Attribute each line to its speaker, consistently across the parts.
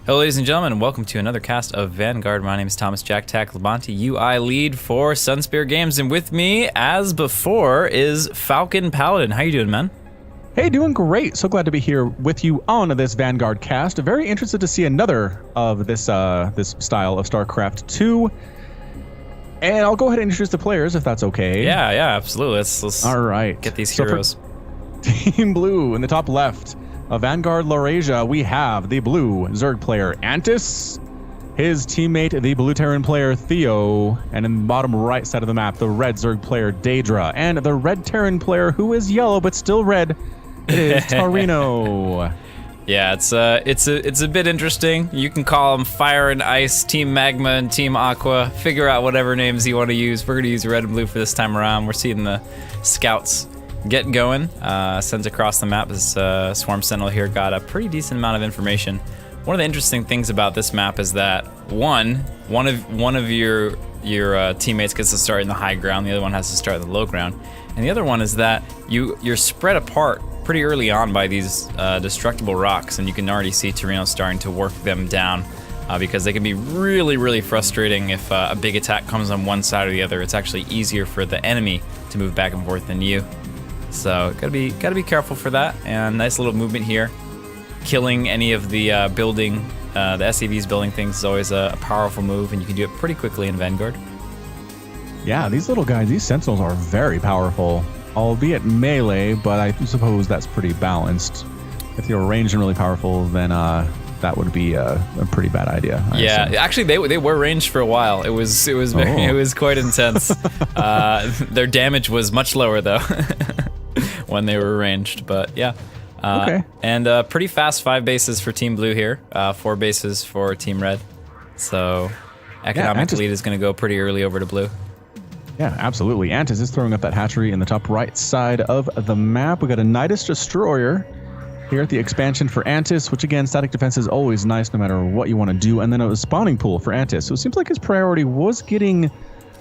Speaker 1: Hello ladies and gentlemen, and welcome to another cast of Vanguard. My name is Thomas JaKaTaKtv, UI lead for Sunspear Games, and with me, as before, is Falcon Paladin. How you doing, man?
Speaker 2: Hey, doing great. So glad to be here with you on this Vanguard cast. Very interested to see another of this this style of StarCraft 2. And I'll go ahead and introduce the players if that's okay.
Speaker 1: Yeah, absolutely. Let's
Speaker 2: all right.
Speaker 1: Get these heroes.
Speaker 2: So Team Blue in the top left of Vanguard Laurasia, we have the blue Zerg player Antis, his teammate the blue Terran player Theo, and in the bottom right side of the map, the red Zerg player Daedra, and the red Terran player who is yellow but still red, it is Tarino.
Speaker 1: Yeah, it's a bit interesting. You can call them Fire and Ice, Team Magma, and Team Aqua. Figure out whatever names you want to use. We're gonna use red and blue for this time around. We're seeing the scouts get going. Sent across the map. This Swarm Sentinel here got a pretty decent amount of information. One of the interesting things about this map is that one of your teammates gets to start in the high ground, the other one has to start in the low ground, and the other one is that you're spread apart pretty early on by these destructible rocks, and you can already see Tarino starting to work them down because they can be really frustrating if a big attack comes on one side or the other. It's actually easier for the enemy to move back and forth than you. So gotta be careful for that. And nice little movement here. Killing any of the the SCVs building things is always a powerful move, and you can do it pretty quickly in Vanguard.
Speaker 2: Yeah, these little guys, these Sentinels are very powerful, albeit melee, but I suppose that's pretty balanced. If you're ranged and really powerful, then that would be a pretty bad idea.
Speaker 1: Yeah, actually they were ranged for a while. It was quite intense. Their damage was much lower though when they were ranged, but yeah.
Speaker 2: Okay.
Speaker 1: And pretty fast 5 bases for Team Blue here, 4 bases for Team Red. So economic lead is going to go pretty early over to Blue.
Speaker 2: Yeah, absolutely. Antis is throwing up that hatchery in the top right side of the map. We got a Nidus Destroyer here at the expansion for Antis, which again, static defense is always nice no matter what you want to do. And then a spawning pool for Antis. So it seems like his priority was getting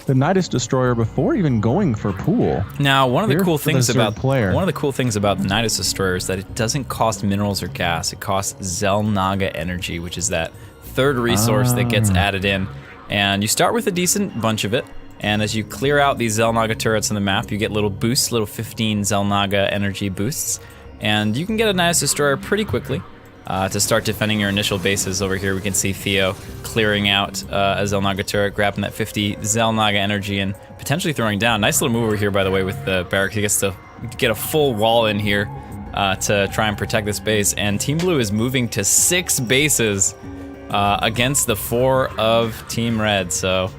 Speaker 2: the Nidus Destroyer before even going for pool.
Speaker 1: Now, one of the cool things about
Speaker 2: the
Speaker 1: Nidus Destroyer is that it doesn't cost minerals or gas. It costs Xel'Naga energy, which is that third resource that gets added in. And you start with a decent bunch of it. And as you clear out these Xel'Naga turrets on the map, you get little boosts, little 15 Xel'Naga energy boosts. And you can get a Nidus Destroyer pretty quickly to start defending your initial bases. Over here we can see Theo clearing out a Xel'Naga turret, grabbing that 50 Xel'Naga energy and potentially throwing down. Nice little move over here, by the way, with the barracks. He gets to get a full wall in here to try and protect this base. And Team Blue is moving to 6 bases against the 4 of Team Red. So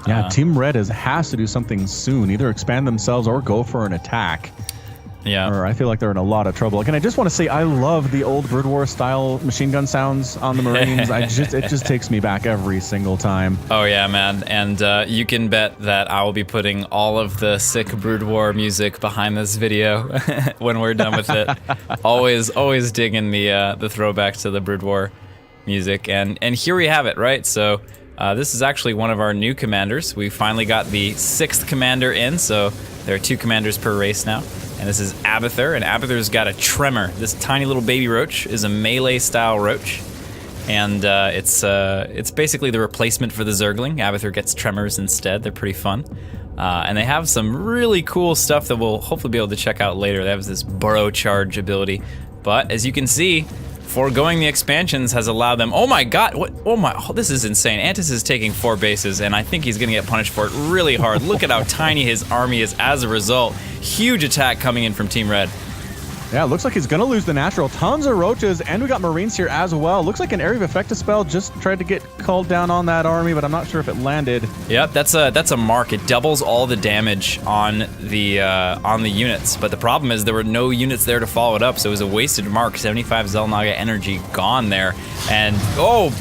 Speaker 2: yeah, Team Red has to do something soon. Either expand themselves or go for an attack.
Speaker 1: Yeah.
Speaker 2: Or I feel like they're in a lot of trouble. And I just want to say I love the old Brood War style machine gun sounds on the Marines. It just takes me back every single time.
Speaker 1: Oh yeah, man. And you can bet that I will be putting all of the sick Brood War music behind this video when we're done with it. always digging the throwback to the Brood War music. And here we have it, right? So this is actually one of our new commanders. We finally got the 6th commander in, so there are 2 commanders per race now. And this is Abathur, and Abathur's got a tremor. This tiny little baby roach is a melee-style roach, and it's basically the replacement for the Zergling. Abathur gets tremors instead. They're pretty fun. And they have some really cool stuff that we'll hopefully be able to check out later. They have this burrow charge ability. But as you can see, foregoing the expansions has allowed them. Oh my god, what? Oh, this is insane. Antis is taking 4 bases, and I think he's gonna get punished for it really hard. Look at how tiny his army is as a result. Huge attack coming in from Team Red.
Speaker 2: Yeah, it looks like he's gonna lose the natural. Tons of roaches, and we got Marines here as well. Looks like an Area of Effectus spell just tried to get called down on that army, but I'm not sure if it landed.
Speaker 1: Yep, that's a mark. It doubles all the damage on the units, but the problem is there were no units there to follow it up, so it was a wasted mark. 75 Xel'Naga energy gone there, and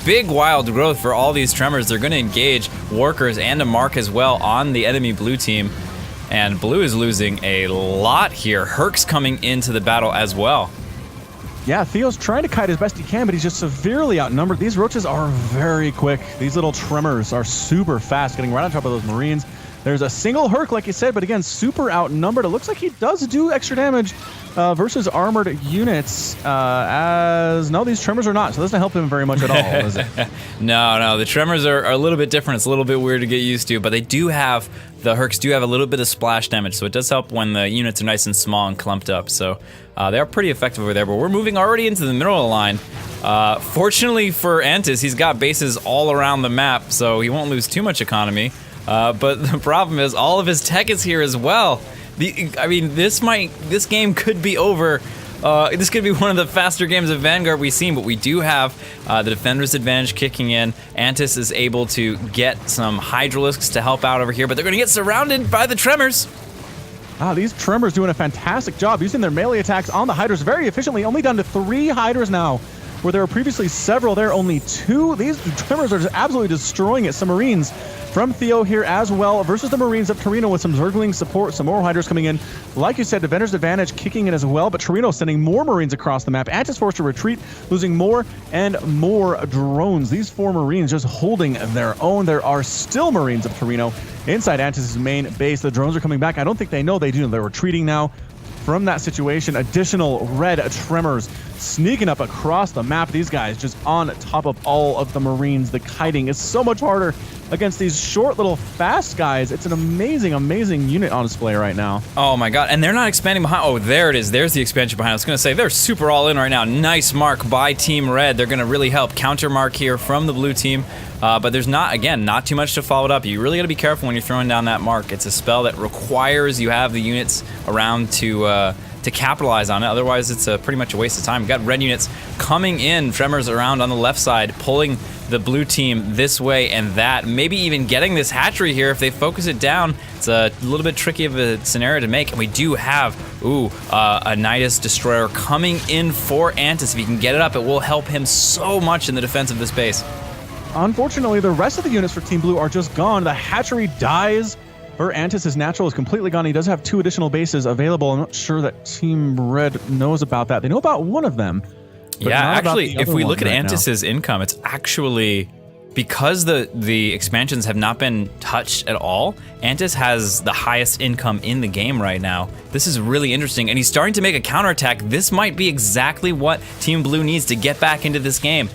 Speaker 1: big wild growth for all these tremors. They're gonna engage workers and a mark as well on the enemy blue team. And Blue is losing a lot here. Herc's coming into the battle as well.
Speaker 2: Yeah, Theo's trying to kite as best he can, but he's just severely outnumbered. These roaches are very quick. These little tremors are super fast, getting right on top of those Marines. There's a single Herc, like you said, but again, super outnumbered. It looks like he does do extra damage versus armored units, as no, these tremors are not, so it doesn't help him very much at all, does it?
Speaker 1: No, the tremors are a little bit different. It's a little bit weird to get used to, but they do have, the Hercs do have a little bit of splash damage, so it does help when the units are nice and small and clumped up, so they are pretty effective over there, but we're moving already into the middle of the line. Fortunately for Antis, he's got bases all around the map, so he won't lose too much economy. But the problem is all of his tech is here as well. I mean, this game could be over. This could be one of the faster games of Vanguard we've seen, but we do have the defender's advantage kicking in. Antis is able to get some Hydralisks to help out over here, but they're gonna get surrounded by the Tremors.
Speaker 2: These Tremors doing a fantastic job using their melee attacks on the Hydras very efficiently, only down to 3 Hydras now, where there were previously several, there are only 2. These Tremors are just absolutely destroying it. Some Marines from Theo here as well versus the Marines of Torino with some Zergling support, some more Hydras coming in. Like you said, Defender's advantage kicking in as well, but Torino sending more Marines across the map. Antis forced to retreat, losing more and more drones. These 4 Marines just holding their own. There are still Marines of Torino inside Antis' main base. The drones are coming back. I don't think they know they do. They're retreating now from that situation. Additional red Tremors sneaking up across the map. These guys just on top of all of the Marines. The kiting is so much harder against these short little fast guys. It's an amazing, amazing unit on display right now.
Speaker 1: Oh my god, and they're not expanding behind. Oh, there it is. There's the expansion behind. I was gonna say, they're super all in right now. Nice mark by Team Red. They're gonna really help counter mark here from the blue team. But there's not too much to follow it up. You really gotta be careful when you're throwing down that mark. It's a spell that requires you have the units around to capitalize on it. Otherwise, it's pretty much a waste of time. We've got red units coming in, Tremors around on the left side, pulling the blue team this way and that. Maybe even getting this hatchery here if they focus it down. It's a little bit tricky of a scenario to make. And we do have, a Nidus Destroyer coming in for Antis. If he can get it up, it will help him so much in the defense of this base.
Speaker 2: Unfortunately, the rest of the units for Team Blue are just gone. The hatchery dies. For Antis, his natural is completely gone. He does have 2 additional bases available. I'm not sure that Team Red knows about that. They know about one of them.
Speaker 1: Yeah, actually, if we look at Antis's income, it's actually, because the expansions have not been touched at all, Antis has the highest income in the game right now. This is really interesting, and he's starting to make a counterattack. This might be exactly what Team Blue needs to get back into this game.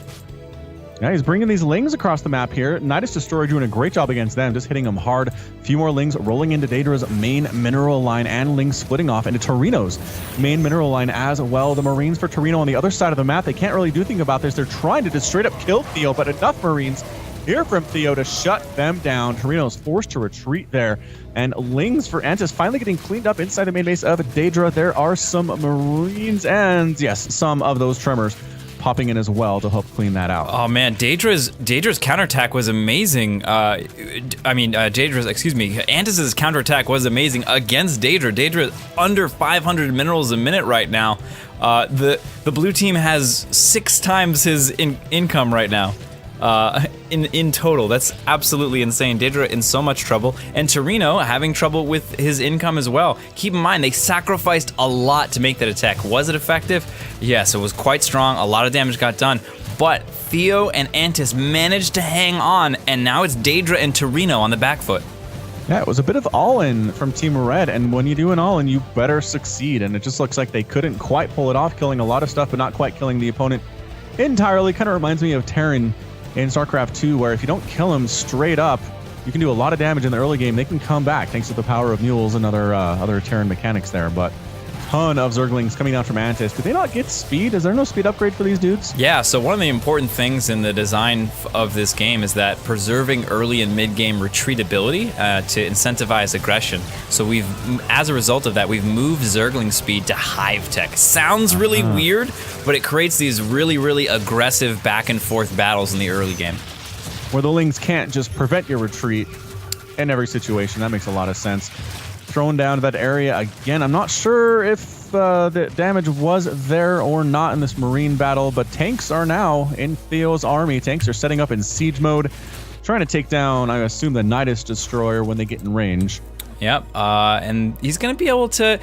Speaker 2: Yeah, he's bringing these Lings across the map here. Nidus Destroyer doing a great job against them, just hitting them hard. A few more Lings rolling into Daedra's main mineral line, and Lings splitting off into Torino's main mineral line as well. The Marines for Torino on the other side of the map, they can't really do anything about this. They're trying to just straight up kill Theo, but enough Marines here from Theo to shut them down. Torino's forced to retreat there. And Lings for Antis finally getting cleaned up inside the main base of Daedra. There are some Marines and, yes, some of those Tremors popping in as well to help clean that out.
Speaker 1: Oh man, Daedra's counterattack was amazing. Antis's counterattack was amazing against Daedra. Daedra under 500 minerals a minute right now. The blue team has 6 times his income right now. In total. That's absolutely insane. Daedra in so much trouble, and Torino having trouble with his income as well. Keep in mind, they sacrificed a lot to make that attack. Was it effective? Yes, it was quite strong. A lot of damage got done, but Theo and Antis managed to hang on, and now it's Daedra and Torino on the back foot.
Speaker 2: Yeah, it was a bit of all-in from Team Red, and when you do an all-in, you better succeed, and it just looks like they couldn't quite pull it off, killing a lot of stuff, but not quite killing the opponent entirely. Kind of reminds me of Terran in StarCraft 2, where if you don't kill them straight up, you can do a lot of damage in the early game. They can come back thanks to the power of mules and other Terran mechanics there. But ton of Zerglings coming down from Antis. Did they not get speed? Is there no speed upgrade for these dudes?
Speaker 1: Yeah, so one of the important things in the design of this game is that preserving early and mid-game retreatability to incentivize aggression. So as a result of that, we've moved Zergling speed to Hive Tech. Sounds really weird, but it creates these really, really aggressive back and forth battles in the early game.
Speaker 2: Where the Lings can't just prevent your retreat in every situation. That makes a lot of sense. Thrown down to that area again. I'm not sure if the damage was there or not in this Marine battle, but tanks are now in Theo's army. Tanks are setting up in siege mode, trying to take down, I assume, the Nidus Destroyer when they get in range.
Speaker 1: Yep, and he's going to be able to...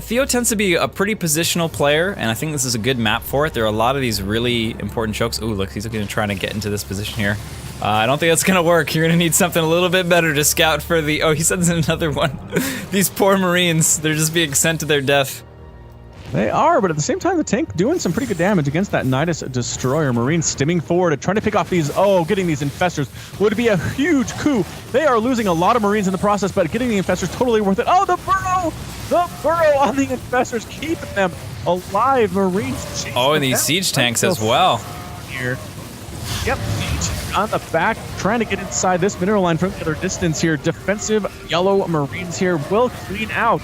Speaker 1: Theo tends to be a pretty positional player, and I think this is a good map for it. There are a lot of these really important chokes. Ooh, look, he's going to try to get into this position here. I don't think that's gonna work. You're gonna need something a little bit better to scout for the... Oh, he sends in another one. These poor Marines, they're just being sent to their death.
Speaker 2: They are, but at the same time, the tank doing some pretty good damage against that Nidus Destroyer. Marines stimming forward, trying to pick off these... Oh, getting these Infestors would be a huge coup. They are losing a lot of Marines in the process, but getting the Infestors totally worth it. Oh, the burrow! The burrow on the Infestors, keeping them alive. Marines.
Speaker 1: Oh, and these siege tanks as well.
Speaker 2: Here. Yep, siege on the back, trying to get inside this mineral line from the other distance here. Defensive yellow Marines here will clean out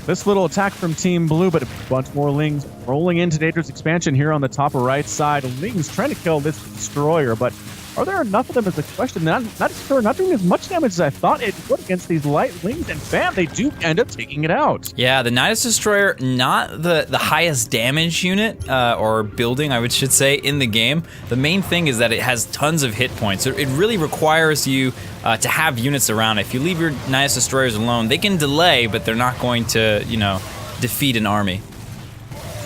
Speaker 2: this little attack from Team Blue, but a bunch more Lings rolling into Daedra's expansion here on the top right side. Lings trying to kill this Destroyer, but are there enough of them is the question. Not doing as much damage as I thought it would against these light Lings, and bam, they do end up taking it out.
Speaker 1: Yeah, the Nidus Destroyer, not the highest damage unit, or building, I should say, in the game. The main thing is that it has tons of hit points. It really requires you to have units around. If you leave your Nidus Destroyers alone, they can delay, but they're not going to, you know, defeat an army.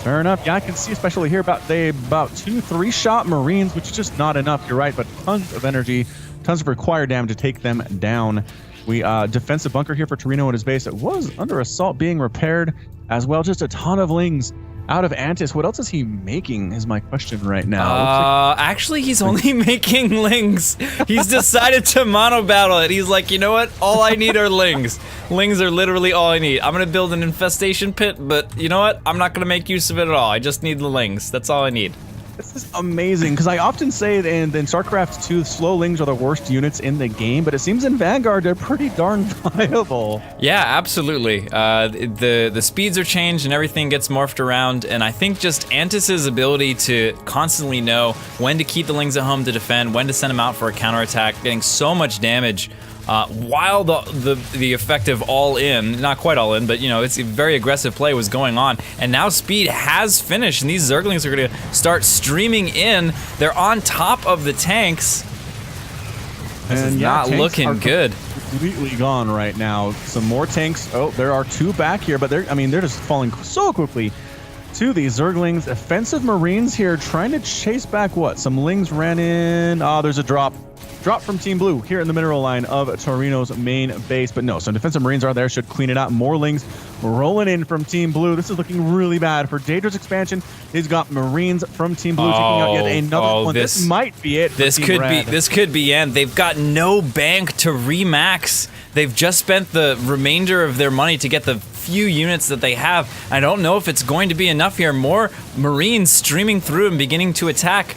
Speaker 2: Fair enough. Yeah, I can see especially here about 2-3 shot Marines, which is just not enough. You're right, but tons of energy, tons of required damage to take them down. We defensive bunker here for Torino at his base. It was under assault being repaired as well. Just a ton of Lings out of Antis. What else is he making is my question right now.
Speaker 1: Actually, he's only making Lings. He's decided to mono battle it. He's like, you know what? All I need are Lings. Lings are literally all I need. I'm gonna build an infestation pit, but you know what? I'm not gonna make use of it at all. I just need the Lings. That's all I need.
Speaker 2: This is amazing, because I often say that in StarCraft 2, slow Lings are the worst units in the game, but it seems in Vanguard they're pretty darn viable.
Speaker 1: Yeah, absolutely. The speeds are changed and everything gets morphed around, and I think just Antis's ability to constantly know when to keep the Lings at home to defend, when to send them out for a counterattack, getting so much damage while the effective all-in, not quite all-in, but you know, it's a very aggressive play was going on, and now speed has finished, and these Zerglings are going to start streaming in. They're on top of the tanks. This is not looking good.
Speaker 2: Completely gone right now. Some more tanks. Oh, there are 2 back here, but they're just falling so quickly to these Zerglings. Offensive Marines here trying to chase back what? Some Lings ran in. Oh, there's a drop. Drop from Team Blue here in the mineral line of Torino's main base. But no, some defensive Marines are there, should clean it out. More Lings rolling in from Team Blue. This is looking really bad for Daedra's expansion. He's got Marines from Team Blue taking out yet another one. This might be it.
Speaker 1: This could be end. They've got no bank to remax. They've just spent the remainder of their money to get the few units that they have. I don't know if it's going to be enough here. More Marines streaming through and beginning to attack.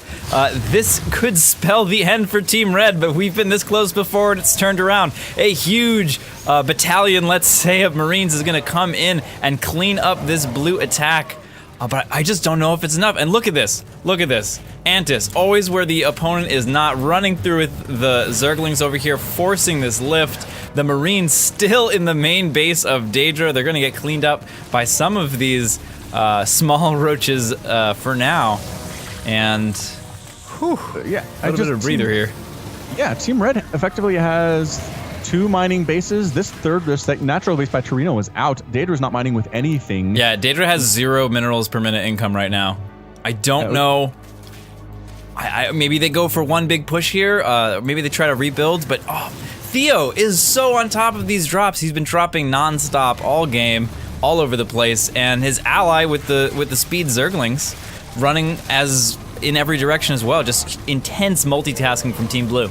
Speaker 1: This could spell the end for Team Red, but we've been this close before and it's turned around. A huge battalion, let's say, of Marines is going to come in and clean up this blue attack. But I just don't know if it's enough. And look at this. Look at this. Antis, always where the opponent is not running through with the Zerglings over here, forcing this lift. The Marines still in the main base of Daedra. They're going to get cleaned up by some of these small roaches for now. And, whew,
Speaker 2: yeah,
Speaker 1: a little bit of a breather here.
Speaker 2: Yeah, Team Red effectively has 2 mining bases. This natural base by Torino is out. Daedra's not mining with anything.
Speaker 1: Yeah, Daedra has 0 minerals per minute income right now. I don't know. Maybe they go for one big push here. Maybe they try to rebuild, but Theo is so on top of these drops. He's been dropping non-stop all game, all over the place, and his ally with the speed Zerglings running as in every direction as well. Just intense multitasking from Team Blue.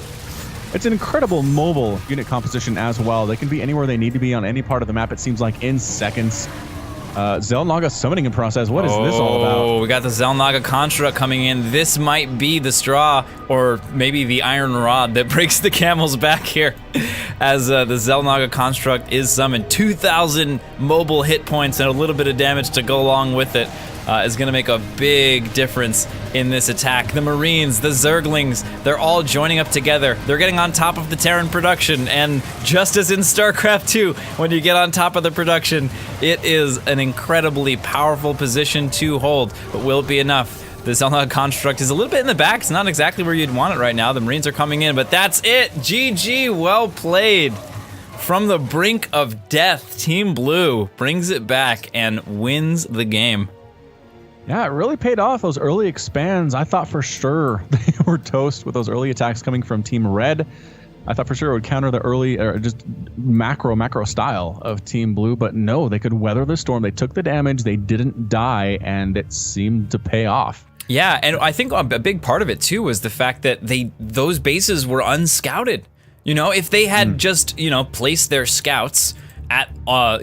Speaker 2: It's an incredible mobile unit composition as well. They can be anywhere they need to be on any part of the map, it seems like, in seconds. Xel'Naga summoning in process. What is this all about?
Speaker 1: Oh, we got the Xel'Naga construct coming in. This might be the straw, or maybe the iron rod that breaks the camel's back here, as the Xel'Naga construct is summoned. 2,000 mobile hit points and a little bit of damage to go along with it. Is going to make a big difference in this attack. The Marines, the Zerglings, they're all joining up together. They're getting on top of the Terran production, and just as in StarCraft 2, when you get on top of the production, it is an incredibly powerful position to hold. But will it be enough? The Xel'Naga construct is a little bit in the back. It's not exactly where you'd want it right now. The Marines are coming in, but that's it. GG, well played. From the brink of death, Team Blue brings it back and wins the game.
Speaker 2: Yeah, it really paid off. Those early expands, I thought for sure they were toast with those early attacks coming from Team Red. I thought for sure it would counter the early, just macro style of Team Blue, but no, they could weather the storm. They took the damage, they didn't die, and it seemed to pay off.
Speaker 1: Yeah, and I think a big part of it too was the fact that those bases were unscouted. You know, if they had just, you know, placed their scouts at,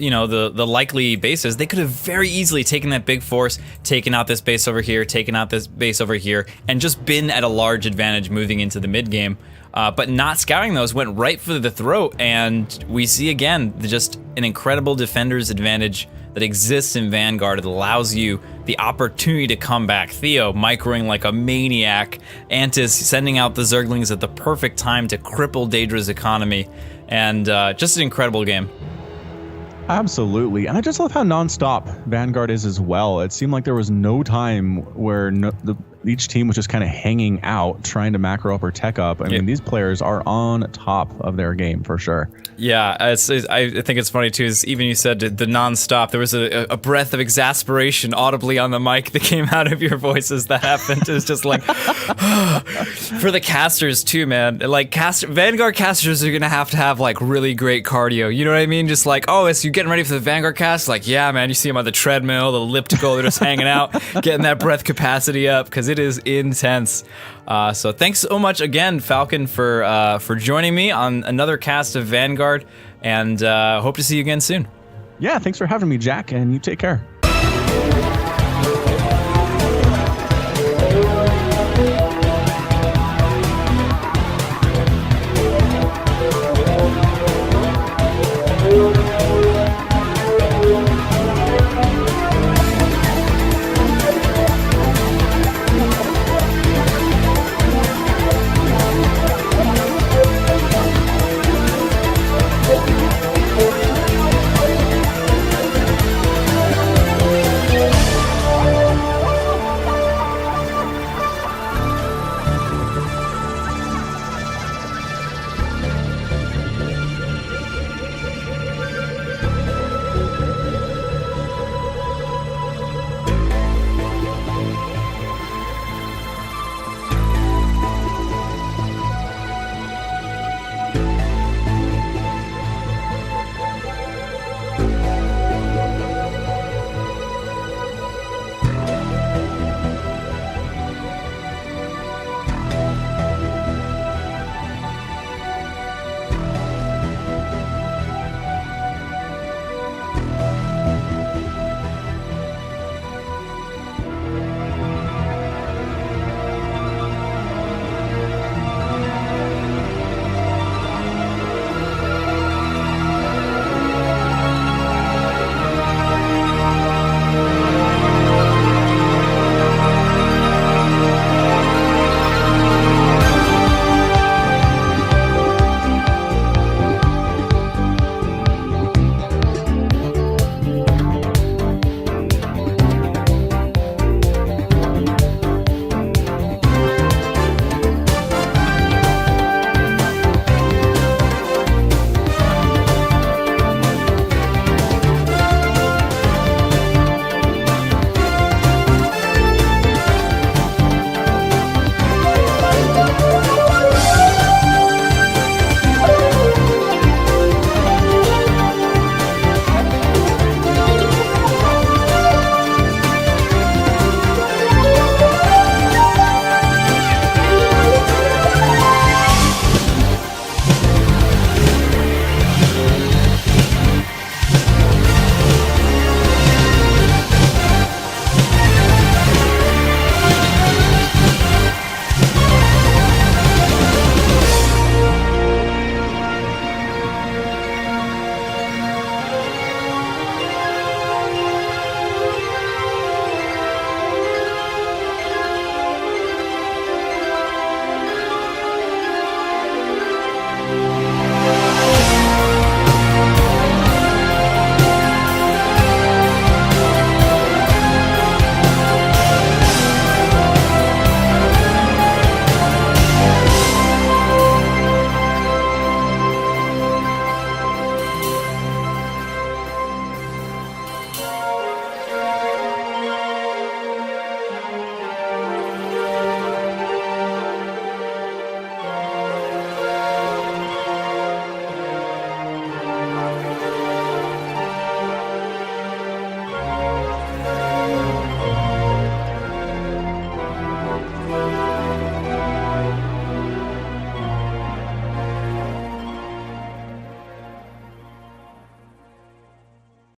Speaker 1: you know, the likely bases, they could have very easily taken that big force, taken out this base over here, taken out this base over here, and just been at a large advantage moving into the mid game. But not scouting those, went right for the throat, and we see again just an incredible defender's advantage that exists in Vanguard. It allows you the opportunity to come back. Theo microing like a maniac, Antis sending out the Zerglings at the perfect time to cripple Daedra's economy, and just an incredible game.
Speaker 2: Absolutely, and I just love how nonstop Vanguard is as well. It seemed like there was no time where each team was just kind of hanging out, trying to macro up or tech up. I mean, these players are on top of their game for sure.
Speaker 1: Yeah, I think it's funny too, is even you said the non-stop, there was a breath of exasperation audibly on the mic that came out of your voice as that happened. It's just like, for the casters too, man. Like, Vanguard casters are gonna have to have like really great cardio, you know what I mean? Just like, oh, so you getting ready for the Vanguard cast? Like, yeah, man, you see them on the treadmill, the elliptical, they're just hanging out, getting that breath capacity up, because it is intense. So thanks so much again, Falcon, for joining me on another cast of Vanguard, and hope to see you again soon.
Speaker 2: Yeah, thanks for having me, Jack, and you take care.